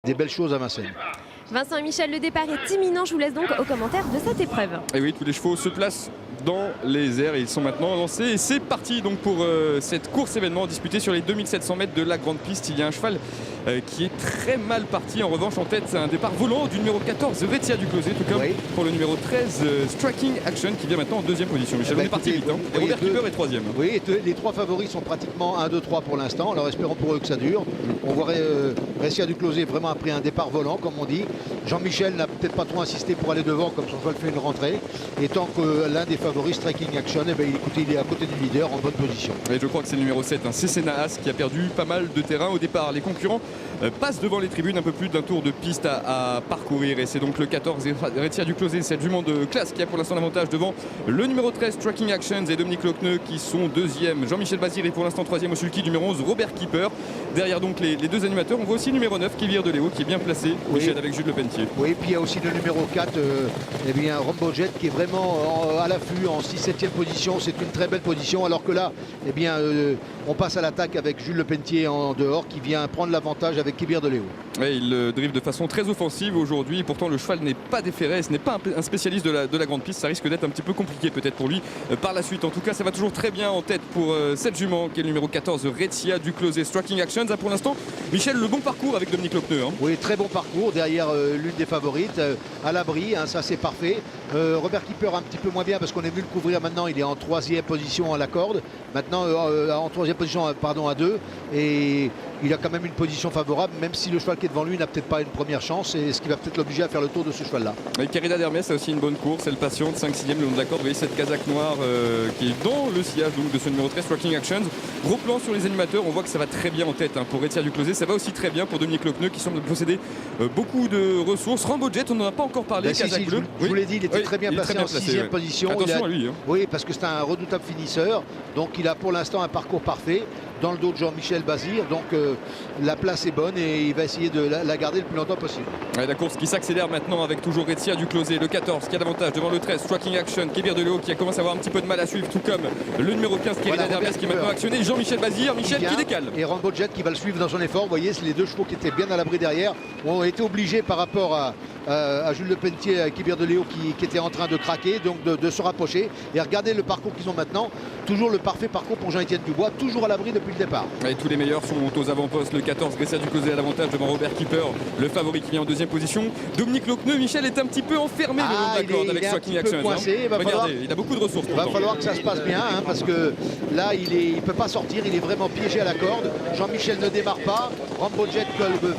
Des belles choses à Vincennes. Vincent et Michel, le départ est imminent. Je vous laisse donc aux commentaires de cette épreuve. Et oui, tous les chevaux se placent dans les airs et ils sont maintenant lancés. Et c'est parti donc pour cette course événement disputée sur les 2700 mètres de la grande piste. Il y a un cheval qui est très mal parti. En revanche, en tête, c'est un départ volant du numéro 14, Retia du Closet, tout comme pour le numéro 13, Striking Action, qui vient maintenant en deuxième position. Michel, on est parti vite. Et Robert Keeper est troisième. Oui, les trois favoris sont pratiquement 1, 2, 3 pour l'instant. Alors espérons pour eux que ça dure. On voit Retia du Closet vraiment après un départ volant, comme on dit. Jean-Michel n'a peut-être pas trop insisté pour aller devant, comme son cheval fait une rentrée. Et tant que l'un des favoris, Striking Action, eh bien, écoutez, il est à côté du leader en bonne position. Et je crois que c'est le numéro 7, Cécena As, qui a perdu pas mal de terrain au départ. Les concurrents passent devant les tribunes, un peu plus d'un tour de piste à parcourir. Et c'est donc le 14, Retia du Closet, cette jument de classe qui a pour l'instant l'avantage devant le numéro 13, Striking Actions, et Dominique Lochneux qui sont deuxième. Jean-Michel Bazir est pour l'instant troisième au sulky, numéro 11, Robert Keeper. Derrière donc les deux animateurs, on voit aussi le numéro 9, Kevir de Léo, qui est bien placé, Michel, avec Jules Lepentier. Oui, puis il y a aussi le numéro 4, eh bien, Rambo Jet, qui est vraiment à l'affût, en 6-7e position. C'est une très belle position, alors que là, eh bien, on passe à l'attaque avec Jules Lepentier en dehors, qui vient prendre l'avantage avec Kevir de Léo. Ouais, il drive de façon très offensive aujourd'hui. Pourtant, le cheval n'est pas déféré. Ce n'est pas un spécialiste de la grande piste. Ça risque d'être un petit peu compliqué peut-être pour lui par la suite. En tout cas, ça va toujours très bien en tête pour cette jument qui est le numéro 14, Retia du Closet, Striking Actions. Pour l'instant, Michel, le bon parcours avec Dominique Lochneux. Oui, très bon parcours derrière l'une des favorites, à l'abri, ça c'est parfait. Robert Keeper un petit peu moins bien parce qu'on est venu le couvrir maintenant. Il est en 3e position à la corde. Maintenant, en 3e position, pardon, à 2. Et il a quand même une position favorable, même si le cheval qui est devant lui n'a peut-être pas une première chance, et ce qui va peut-être l'obliger à faire le tour de ce cheval-là. Et Carina d'Hermès a aussi une bonne course, elle patiente, 5-6e le long de la corde. Vous voyez cette casaque noire qui est dans le sillage donc, de ce numéro 13, Striking Actions. Gros plan sur les animateurs, on voit que ça va très bien en tête pour Retia du Closet. Ça va aussi très bien pour Dominique Lochneux qui semble posséder beaucoup de ressources. Rambo Jet, on n'en a pas encore parlé. Je vous l'ai dit, il était très bien placé en 6e position. Attention à lui. Oui, parce que c'est un redoutable finisseur. Donc il a pour l'instant un parcours parfait dans le dos de Jean-Michel Bazir. Donc la place est bonne et il va essayer de la garder le plus longtemps possible. Ouais, la course qui s'accélère maintenant avec toujours Retia du Closet, le 14 qui a l'avantage devant le 13, Striking Action, Kevir de Léo qui a commencé à avoir un petit peu de mal à suivre, tout comme le numéro 15, Carina d'Hermès qui est maintenant actionné. Jean-Michel Bazir, Michel qui décale. Et Rambo Jet qui va le suivre dans son effort. Vous voyez, c'est les deux chevaux qui étaient bien à l'abri derrière ont été obligés par rapport à Jules Lepentier, à Kevir de Léo qui était en train de craquer, donc de se rapprocher. Et regardez le parcours qu'ils ont maintenant. Toujours le parfait parcours pour Jean-Étienne Dubois, toujours à l'abri depuis le départ. Et tous les meilleurs sont aux avant-postes. Le 14, Retia du Closet à l'avantage devant Robert Keeper, le favori qui vient en deuxième position. Dominique Lochneux, Michel est un petit peu enfermé le long de la corde avec Striking Action. Regardez, il a beaucoup de ressources. Il va falloir que ça se passe bien parce que là, il ne peut pas sortir, il est vraiment piégé à la corde. Jean-Michel ne démarre pas. Rambo Jet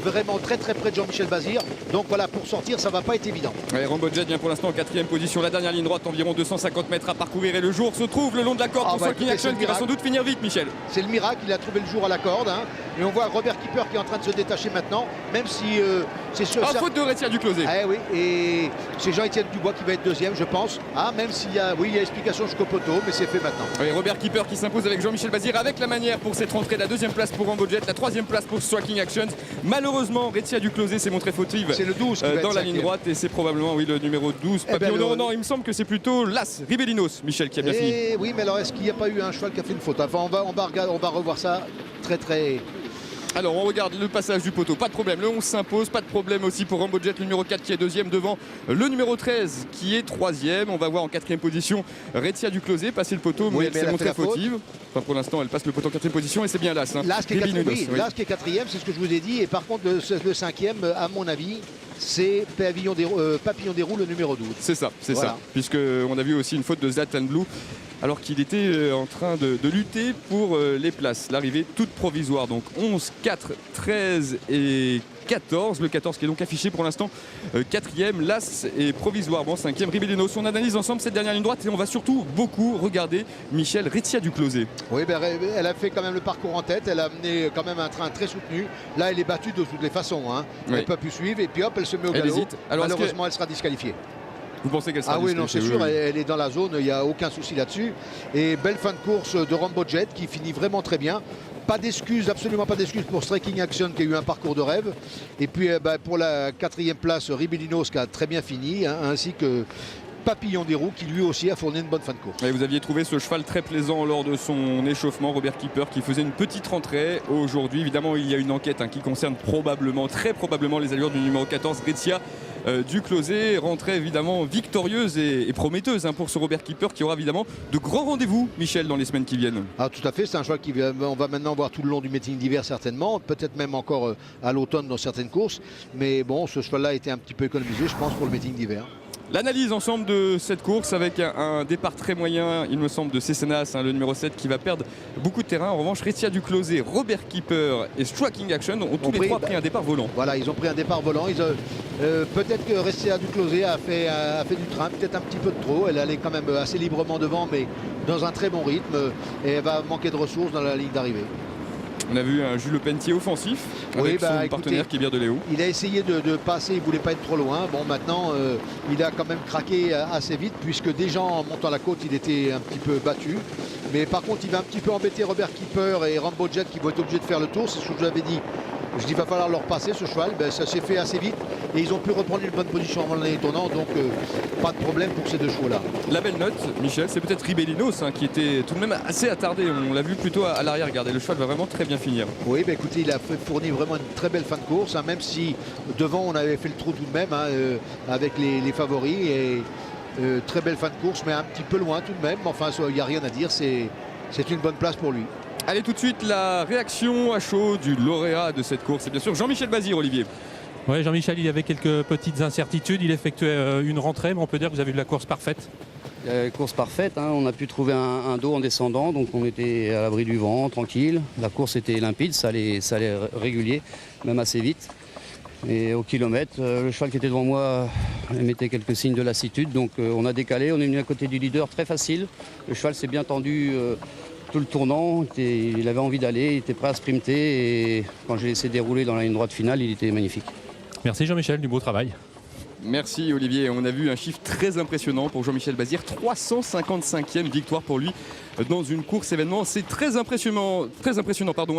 vraiment très très près de Jean-Michel Bazir. Donc voilà, pour sortir, ça va pas être évident. Ouais, Rambo Jet vient pour l'instant en 4e position. La dernière ligne droite, environ 250 mètres à parcourir. Et le jour se trouve le long de la corde pour Striking Action qui va sans doute finir vite, Michel. C'est le miracle, il a trouvé le jour à la corde. Et on voit Robert Keeper qui est en train de se détacher maintenant, même si c'est sûr. Faute de Retia du Closet. Oui, et c'est Jean-Étienne Dubois qui va être deuxième, je pense. Même s'il y a, il y a explication jusqu'au poteau, mais c'est fait maintenant. Oui, Robert Keeper qui s'impose avec Jean-Michel Bazir avec la manière pour cette rentrée. La 2e place pour Rambo Jet, la 3e place pour Striking Actions. Malheureusement, Retia du Closet s'est montré fautive. C'est le 12 qui va dans être la ligne droite et c'est probablement le numéro 12. Non, il me semble que c'est plutôt l'As, Ribellinos, Michel, qui a bien fini. Oui, mais alors est-ce qu'il n'y a pas eu un cheval qui a fait une faute? Enfin, on va revoir ça très. Alors on regarde le passage du poteau, pas de problème, le 11 s'impose, pas de problème aussi pour Rambo Jet, le numéro 4 qui est deuxième devant le numéro 13 qui est troisième. On va voir en 4e position Retia du Closet passer le poteau, mais elle s'est montrée fautive. Enfin pour l'instant elle passe le poteau en 4e position et c'est bien l'As. L'As qui est 4e, c'est ce que je vous ai dit. Et par contre le 5e, à mon avis, c'est Papillon des Roues, le numéro 12. C'est ça, puisqu'on a vu aussi une faute de Zlatan Blue alors qu'il était en train de lutter pour les places. L'arrivée toute provisoire, donc 11, 4, 13 et 14. Le 14 qui est donc affiché pour l'instant 4e, l'As est provisoirement 5e, Ribellinos. On analyse ensemble cette dernière ligne droite et on va surtout beaucoup regarder Michel, Retia du Closet. Oui, elle a fait quand même le parcours en tête, elle a amené quand même un train très soutenu. Là elle est battue de toutes les façons, Elle n'a pas pu suivre et puis hop, elle se met au galop. Malheureusement elle sera disqualifiée. Vous pensez qu'elle sera oui, non, c'est sûr, elle est dans la zone, il n'y a aucun souci là-dessus. Et belle fin de course de Rambo Jet qui finit vraiment très bien. Pas d'excuses, absolument pas d'excuses pour Striking Action qui a eu un parcours de rêve. Et puis pour la 4e place, Ribellinos qui a très bien fini, ainsi que Papillon des Roues qui lui aussi a fourni une bonne fin de course. Et vous aviez trouvé ce cheval très plaisant lors de son échauffement, Robert Keeper, qui faisait une petite rentrée aujourd'hui. Évidemment, il y a une enquête qui concerne très probablement les allures du numéro 14, Retia du Closet. Rentrée évidemment victorieuse et prometteuse pour ce Robert Keeper qui aura évidemment de grands rendez-vous, Michel, dans les semaines qui viennent. Ah, tout à fait, c'est un cheval qu'on va maintenant voir tout le long du meeting d'hiver certainement, peut-être même encore à l'automne dans certaines courses. Mais bon, ce cheval-là a été un petit peu économisé, je pense, pour le meeting d'hiver. L'analyse ensemble de cette course avec un départ très moyen, il me semble, de Cécenas, le numéro 7 qui va perdre beaucoup de terrain. En revanche, Retia du Closet, Robert Keeper et Striking Action ont tous les trois pris un départ volant. Voilà, ils ont pris un départ volant. Peut-être que Retia du Closet a fait du train, peut-être un petit peu de trop. Elle allait quand même assez librement devant, mais dans un très bon rythme. Et elle va manquer de ressources dans la ligne d'arrivée. On a vu un Jules Lepentier offensif avec son partenaire Kibir de Léo. Il a essayé de passer, il ne voulait pas être trop loin. Bon, maintenant, il a quand même craqué assez vite puisque déjà en montant la côte, il était un petit peu battu. Mais par contre, il va un petit peu embêter Robert Keeper et Rambo Jet qui vont être obligés de faire le tour. C'est ce que je vous avais dit. Je dis, il va falloir leur passer ce cheval. Ça s'est fait assez vite et ils ont pu reprendre une bonne position avant l'année tournant. Donc, pas de problème pour ces deux chevaux-là. La belle note, Michel, c'est peut-être Ribellinos qui était tout de même assez attardé. On l'a vu plutôt à l'arrière. Regardez, le cheval va vraiment très bien finir. Oui, écoutez, il a fourni vraiment une très belle fin de course. Même si devant, on avait fait le trou tout de même avec les favoris. Et très belle fin de course, mais un petit peu loin tout de même. Enfin, il n'y a rien à dire. C'est une bonne place pour lui. Allez, tout de suite, la réaction à chaud du lauréat de cette course. C'est bien sûr Jean-Michel Bazir, Olivier. Oui, Jean-Michel, il y avait quelques petites incertitudes. Il effectuait une rentrée, mais on peut dire que vous avez eu la course parfaite. Course parfaite, on a pu trouver un dos en descendant, donc on était à l'abri du vent, tranquille. La course était limpide, ça allait régulier, même assez vite. Et au kilomètre, le cheval qui était devant moi émettait quelques signes de lassitude, donc on a décalé, on est venu à côté du leader très facile. Le cheval s'est bien tendu tout le tournant, il avait envie d'aller, il était prêt à sprinter et quand j'ai laissé dérouler dans la ligne droite finale, il était magnifique. Merci Jean-Michel, du beau travail. Merci Olivier, on a vu un chiffre très impressionnant pour Jean-Michel Bazir, 355e victoire pour lui dans une course événement. C'est très impressionnant.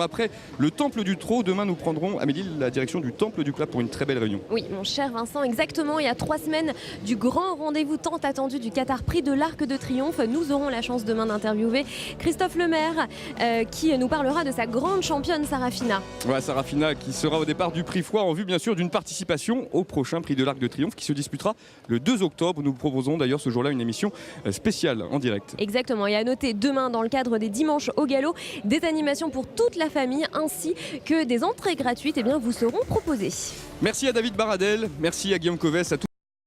Après le Temple du Trot, demain nous prendrons, Amélie, la direction du Temple du Plat pour une très belle réunion. Oui, mon cher Vincent, exactement. Il y a 3 semaines du grand rendez-vous tant attendu du Qatar Prix de l'Arc de Triomphe. Nous aurons la chance demain d'interviewer Christophe Lemaire qui nous parlera de sa grande championne Sarafina. Ouais, Sarafina qui sera au départ du Prix Foire en vue bien sûr d'une participation au prochain Prix de l'Arc de Triomphe qui se disputera le 2 octobre. Nous vous proposons d'ailleurs ce jour-là une émission spéciale en direct. Exactement, et à noter demain dans le cadre des dimanches au galop, des animations pour toute la famille ainsi que des entrées gratuites vous seront proposées. Merci à David Baradel, merci à Guillaume Covès, à tous.